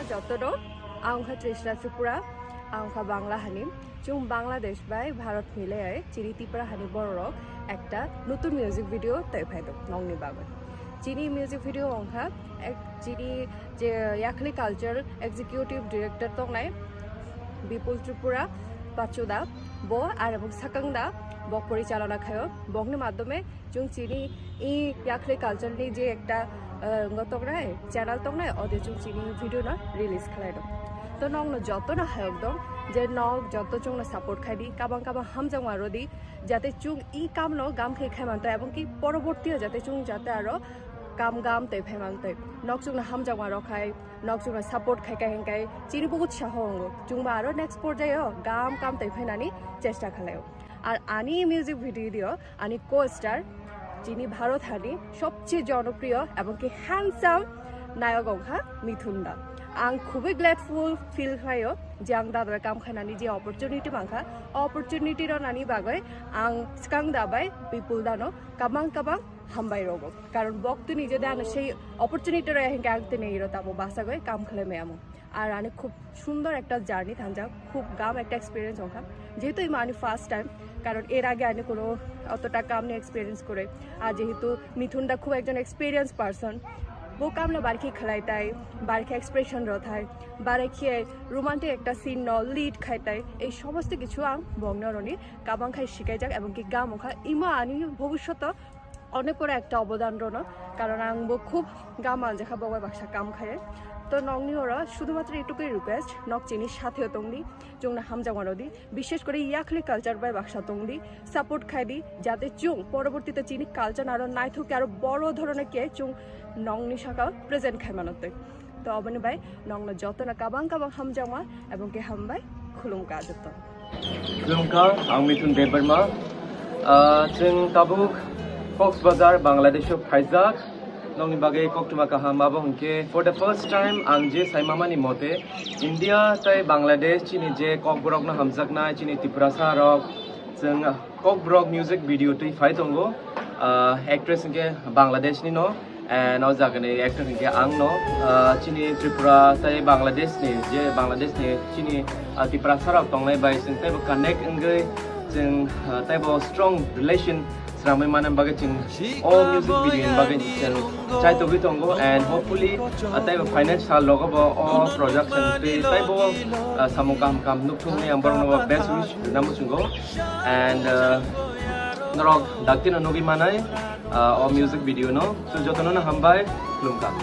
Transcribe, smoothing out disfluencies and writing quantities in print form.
Jotodo, Angha Trishna Tripura, Angha Bangla Hanim, Chung Bangladesh by Bharat Milay, Chiri Tipra Hani Borok, Acta, Mithun music video, Taipedo, Nongni Bagan. Chini music video Angha, Chini Yakli Culture, Executive Director Tongnai, Bipul Tripura, Pachuda, Bo, Arabuk Sakanga, Bok Porichalana Kayo, Bogni Madome, Chung Chini, Yakli Culture, Niji Acta. গতরাই channel তো না ওদের চুং চিনি video না release খাইলো তো নং যত না হায়ক দং যে নগ যত চুং না সাপোর্ট খাইদি কাবাং কাবাং হামজাং মারদি যাতে চুং ই কাম ন গাম খাই খাইমানতে এবং কি পরবর্তীও যাতে চুং যাতে আরো কাম গাম তে ফাইমানতে নগ চুং না হামজাং মার খাই নগ চুং না সাপোর্ট খাইকা হেংকাই চিনি বহুত সাহঙ্গ চুং বা আরো নেক্সট পর্যায়েও গাম কাম তে ফাইনানি চেষ্টা খালায়ও আর আনি মিউজিক ভিডিও দিও আনি কো স্টার যিনি ভারত হানি সবচেয়ে জনপ্রিয় এবং কি হ্যান্ডসাম নায়ক অংহা মিথুন দা আং খুবই গ্ল্যাডফুল ফিল খাইও যে আং দাদার কাম খানানি যে অপরচুনিটি মাংখা অপরচুনিটির নানি বাগৈ আং স্কাং দাবাই বিপুল দানো কাবাং কাবাং হামবাই রব কারণ বক্ত নিজে দান সেই অপরচুনিটির হেঁকে আঁকতে নেই তাবো বাসা গই কাম খেলে মেয়ামো আর আনে খুব সুন্দর একটা জার্নি থানজা খুব গাম একটা এক্সপিরিয়েন্স অংখা যেহেতু এই মানে ফার্স্ট টাইম কারণ এর আগে আমি কোনো অতটা কাম নিয়ে এক্সপিরিয়েন্স করে আর যেহেতু মিথুনদা খুব একজন এক্সপিরিয়েন্স পারসন বো কামলা বারখি খেলাইতাই বারখি এক্সপ্রেশন রথাই বারখিয়ে রোমান্টিক একটা সিন ন লিড খাইতাই এই সমস্ত কিছু আং বংনরনি কাবাং খাই শিখাই যাক এবং কি গাম ওখা ইমা আনি ভবিষ্যৎ অনেক বড় একটা অবদান রন কারণ আং খুব গাম আলজাখা বগাই বাসা কাম খায় তো নংনি ওরা শুধুমাত্র এটুকুই রিকোয়েস্ট নক চিনির সাথেও তংদি চুং না হামজামারদি বিশেষ করে ইয়াকলি কালচার বাই বাক্সা তংদি সাপোর্ট খাই দি যাতে চুং পরবর্তীতে চিনি কালচার আরো নাই থুকে আরো বড় ধরনের কে চুং নংনি শাখা প্রেজেন্ট খাই মানতে তো অবনি বাই নংনা যত না কাবাং কাবাং হামজামা এবং কে হামবাই খুলুমকা যত খুলুমকা আং মিথুন দেববর্মা जों ताबुक कक्सबाजार बांग्लादेश फाइजाक नंनि बागै कक्टुमा काहाम बाबो हंके फॉर द फर्स्ट टाइम आं जे साइमामानि मते इंडिया ताई बांग्लादेश चिनि जे kokborok ना हामजाकना चिनि तिप्रासा रक जों kokborok म्यूजिक वीडियो तै फाइ दंगो एक्ट्रेस हंके बांग्लादेश नि नो एंड अ जागने एक्टर हंके आं नो चिनि त्रिपुरा ताई बांग्लादेश नि जे बांग्लादेश नि चिनि तिप्रासा रक तंनाय बाय जों ताइबो कनेक्ट इंगै जों ताइबो strong relation Ramai mana bagai cing all music video bagai cing cai to gitu anggo and hopefully atai financial logo bo all production pe tai bo samung kam nukthung ni ambar no best wish namu chungo and narok daktin nogi manai all music video no so jotono na hambai klumka